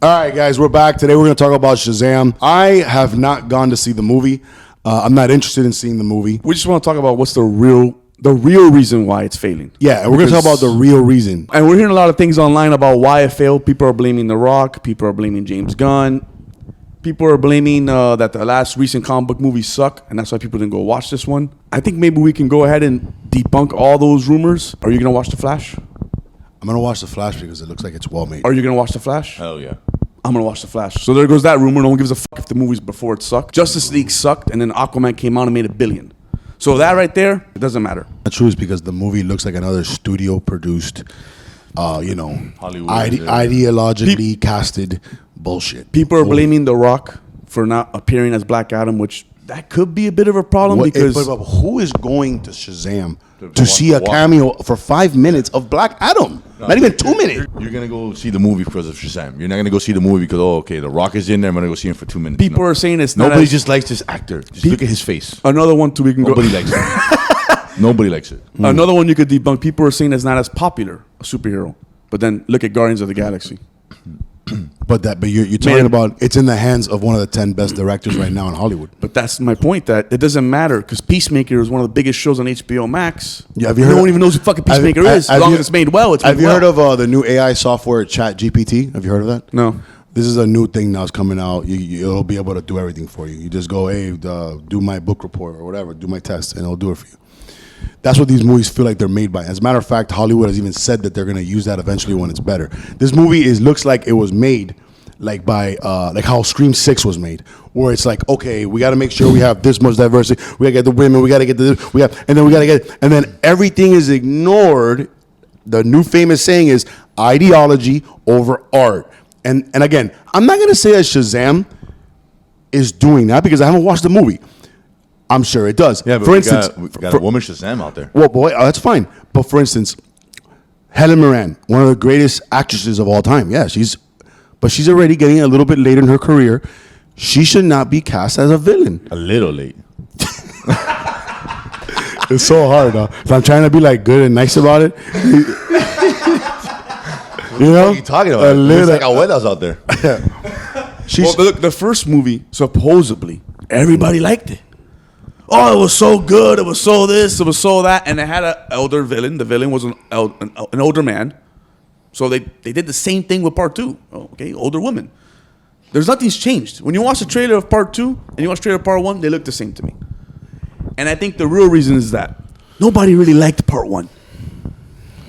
All right, guys, we're back. Today we're going to talk about Shazam. I have not gone to see the movie. I'm not interested in seeing the movie. We just want to talk about what's the real reason why it's failing. Yeah, and we're going to talk about the real reason. And we're hearing a lot of things online about why it failed. People are blaming The Rock. People are blaming James Gunn. People are blaming that the last recent comic book movies suck, and that's why people didn't go watch this one. I think maybe we can go ahead and debunk all those rumors. Are you going to watch The Flash? I'm going to watch The Flash because it looks like it's well made. Are you going to watch The Flash? Hell yeah. I'm going to watch The Flash. So there goes that rumor. No one gives a fuck if the movies before it sucked. Justice League sucked, and then Aquaman came out and made $1 billion. So that right there, it doesn't matter. The truth is because the movie looks like another studio-produced, Hollywood, ideologically casted bullshit. People are blaming The Rock for not appearing as Black Adam, which that could be a bit of a problem because... But who is going to Shazam to see a cameo for 5 minutes of Black Adam? Not even 2 minutes. You're going to go see the movie because of Shazam. You're not going to go see the movie because, The Rock is in there. I'm going to go see him for 2 minutes. People are saying it's not... Nobody just likes this actor. Just look at his face. Another one too we can Nobody likes it. Nobody likes it. Another one you could debunk. People are saying it's not as popular a superhero. But then look at Guardians of the Galaxy. But you're talking about it's in the hands of one of the 10 best directors right now in Hollywood. But that's my point, that it doesn't matter because Peacemaker is one of the biggest shows on HBO Max. Yeah, no one even knows who fucking Peacemaker is. As long as it's made well, it's made Have you heard of the new AI software ChatGPT? Have you heard of that? No. This is a new thing now. It's coming out. It'll be able to do everything for you. You just go, hey, do my book report or whatever, do my test, and it'll do it for you. That's what these movies feel like they're made by. As a matter of fact, Hollywood has even said that they're going to use that eventually when it's better. This movie looks like it was made like by like how Scream 6 was made, where it's like, okay, we got to make sure we have this much diversity. We got to get the women. We got to get and then everything is ignored. The new famous saying is ideology over art. And again, I'm not going to say that Shazam is doing that because I haven't watched the movie. I'm sure it does. Yeah, but for instance, we got a woman Shazam out there. Well, boy, that's fine. But for instance, Helen Mirren, one of the greatest actresses of all time. Yeah, she's already getting a little bit late in her career. She should not be cast as a villain. A little late. It's so hard, huh? So I'm trying to be like good and nice about it. What are you talking about? It's like abuelas out there. Well, look, the first movie, supposedly, everybody liked it. Oh, it was so good. It was so this. It was so that. And it had an elder villain. The villain was an older man. So they did the same thing with part 2. Oh, okay, older woman. Nothing's changed. When you watch the trailer of part 2 and you watch the trailer of part 1, they look the same to me. And I think the real reason is that nobody really liked part 1.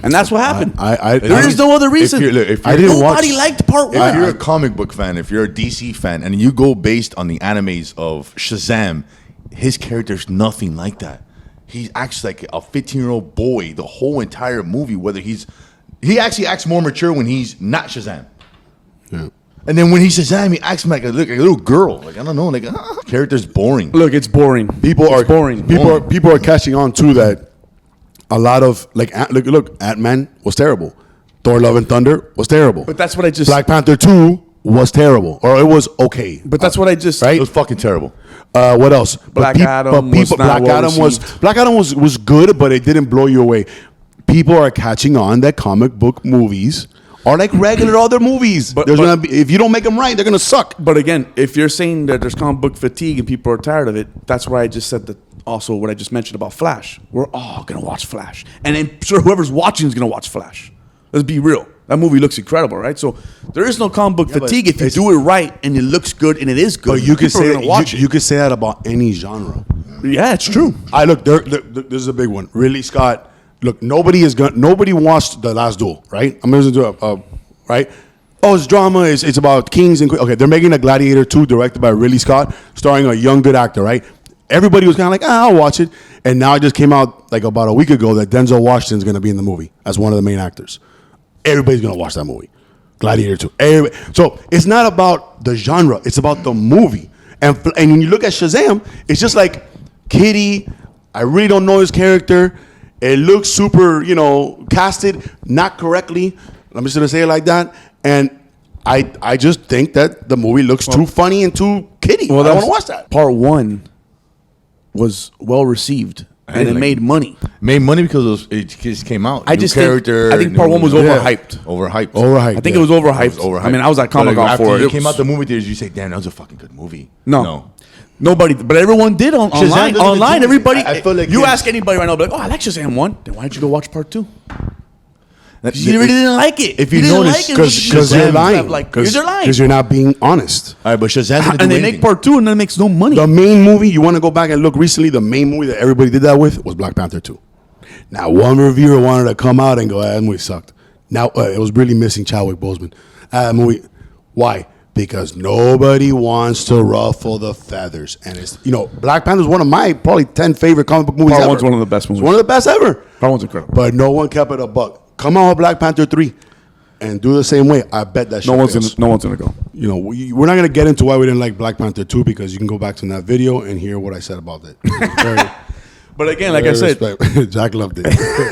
And that's what happened. There is no other reason. Nobody liked part 1. If you're a comic book fan, if you're a DC fan, and you go based on the animes of Shazam, his character's nothing like that. He acts like a 15-year-old boy the whole entire movie. He actually acts more mature when he's not Shazam. Yeah. And then when he's Shazam, he acts like a little girl. Like, I don't know, character's boring. Look, it's boring. People are catching on too that a lot of look, Ant-Man was terrible. Thor: Love and Thunder was terrible. But that's what I just... Black Panther 2 was terrible, or it was okay. But that's what I just... Right? It was fucking terrible. What else? Black Adam was good, but it didn't blow you away. People are catching on that comic book movies are like regular other movies. If you don't make them right, they're gonna suck. But again, if you're saying that there's comic book fatigue and people are tired of it, that's why I just said that. Also, what I just mentioned about Flash, we're all gonna watch Flash, and I'm sure whoever's watching is gonna watch Flash. Let's be real. That movie looks incredible, right? So there is no comic book fatigue if you do it right and it looks good and it is good. But you could say that about any genre. Yeah, it's true. Look, this is a big one. Ridley Scott. Look, nobody watched The Last Duel, right? I'm listening to right? Oh, it's drama. It's about kings and queens. Okay, they're making a Gladiator 2 directed by Ridley Scott, starring a young good actor, right? Everybody was kind of like, I'll watch it. And now it just came out like about a week ago that Denzel Washington's going to be in the movie as one of the main actors. Everybody's going to watch that movie, Gladiator 2. So it's not about the genre. It's about the movie. And when you look at Shazam, it's just like, Kitty, I really don't know his character. It looks super, casted not correctly. I'm just going to say it like that. And I just think that the movie looks too funny and too kiddie. Well, I don't want to watch that. Part 1 was well received. and it made money. Made money because it just came out. I New just character. think part one was overhyped. Overhyped. I think it was overhyped. I mean, I was at Comic Con after for it. it came out the movie theaters, you say, "Damn, that was a fucking good movie." No. Nobody, but everyone did online. doesn't Online, do it. everybody. I feel like you his- ask anybody right now, be like, "Oh, I like Shazam 1." Then why did you go watch part 2? That- You really didn't like it. If you didn't notice, like it Because you're lying. Because you're lying. Because you're not being honest. All right, but Shazam didn't And do they make anything. part 2, and then it makes no money. The main movie, you want to go back and look recently, the main movie that everybody did that with was Black Panther 2. Now, one reviewer wanted to come out and go, that movie sucked. Now, it was really missing Chadwick Boseman. Movie. Why? Because nobody wants to ruffle the feathers. And it's, Black Panther is one of my probably 10 favorite comic book movies Part ever. one's one of the best movies. It's one of the best ever. Part one's incredible. But no one kept it a buck. Come on with Black Panther 3 and do the same way. I bet that shit No one's fails. gonna go. We're not going to get into why we didn't like Black Panther 2 because you can go back to that video and hear what I said about it. Very, But again, like I said, Jack loved it.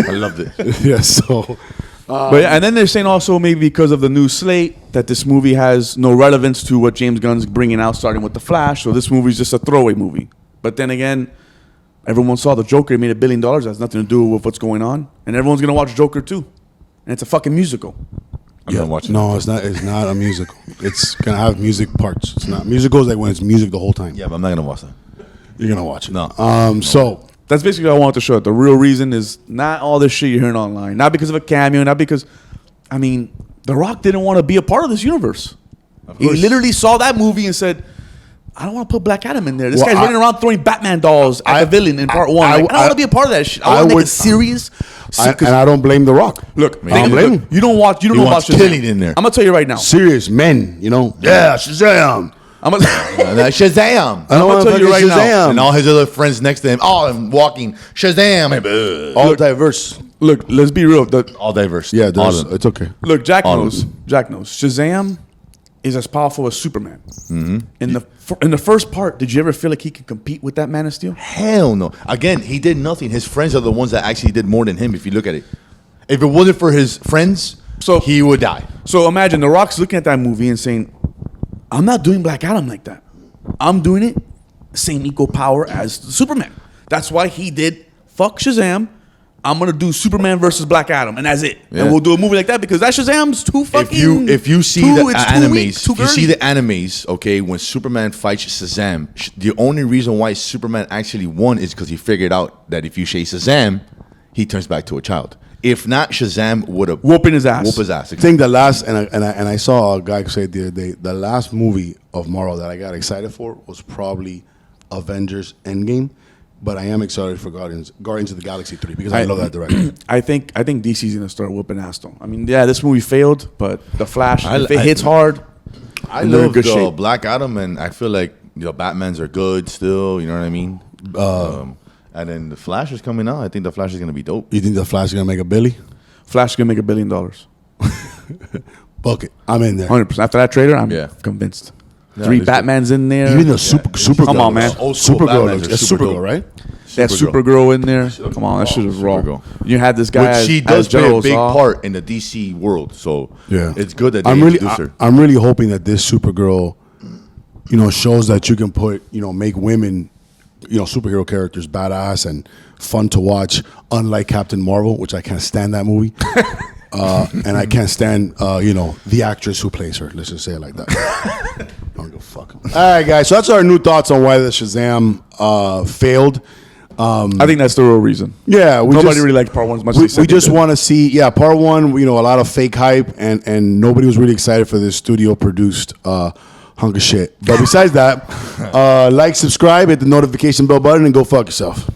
I loved it. Yeah, so but yeah, and then they're saying also maybe because of the new slate that this movie has no relevance to what James Gunn's bringing out, starting with the Flash. So this movie's just a throwaway movie. But then again, everyone saw the Joker made $1 billion. That has nothing to do with what's going on, and everyone's gonna watch Joker too, and it's a fucking musical. I'm not watching. no, it's not. It's not a musical. It's gonna have music parts. It's not musicals like when it's music the whole time. Yeah, but I'm not gonna watch that. You're gonna watch it. No. So That's basically what I want to show. The real reason is not all this shit you're hearing online, not because of a cameo, not because, I mean, The Rock didn't want to be a part of this universe. He course. literally saw that movie and said, I don't want to put Black Adam in there. This Well, guy's running around throwing Batman dolls at the villain in part one. I don't want to be a part of that shit. I want to make a serious. and I don't blame The Rock. Look, I don't blame him. you don't He know about wants Shazam. killing in there. I'm gonna tell you right now. Serious men, Yeah, Shazam. I'm gonna, Shazam. I don't gonna want tell to you right now. Shazam. And all his other friends next to him, all of them walking Shazam. All diverse. look, let's be real. All diverse. Yeah, all of them. it's okay. Look, Jack All of knows. them. Jack knows. Shazam is as powerful as Superman. Mm-hmm. In the first part, did you ever feel like he could compete with that Man of Steel? Hell no. Again, he did nothing. His friends are the ones that actually did more than him. If you look at it, if it wasn't for his friends, So- he would die. So imagine The Rock's looking at that movie and saying, I'm not doing Black Adam like that. I'm doing it same equal power as Superman. That's why he did fuck Shazam. I'm gonna do Superman versus Black Adam, and that's it. Yeah. And we'll do a movie like that because that Shazam's too fucking. If you see too, the it's too animes, weak, too if you see girly. the animes, okay, when Superman fights Shazam, the only reason why Superman actually won is because he figured out that if you say Shazam, he turns back to a child. If not, Shazam would have Whooping his ass. Whoop his ass. I think the last, and I saw a guy say the other day, the last movie of Marvel that I got excited for was probably Avengers Endgame, but I am excited for Guardians of the Galaxy 3 because I love that director. I think DC's gonna start whooping ass though. I mean, yeah, this movie failed, but the Flash, if it I- hits hard, I they're in love good the shape. Black Adam, and I feel like Batmans are good still. You know what I mean? And then the Flash is coming out. I think the Flash is gonna be dope. You think the Flash is gonna make a Billy? Flash is gonna make $1 billion. Bucket, I'm in there. 100%. After that trailer, I'm Yeah. convinced. Yeah, 3 this- Batmans in there. Even the Supergirl. Come on, man. Old school Supergirl, Batmans looks, are that's super Supergirl, dope. right? That Supergirl in there. Come on, that shit is raw. Supergirl. You had this guy Which she as does play General a big Zod. part in the DC world, so Yeah, it's good that they I'm really, introduced her. I'm really hoping that this Supergirl, shows that you can put, make women, superhero characters badass and fun to watch. Unlike Captain Marvel, which I can't stand that movie, and I can't stand, the actress who plays her. Let's just say it like that. I don't give a fuck. All right, guys. So that's our new thoughts on why the Shazam failed. I think that's the real reason. Yeah, Nobody really liked part one as much as they said we they just did. want to see, part one. A lot of fake hype, and nobody was really excited for this studio produced hunk of shit. But besides that, like, subscribe, hit the notification bell button, and go fuck yourself.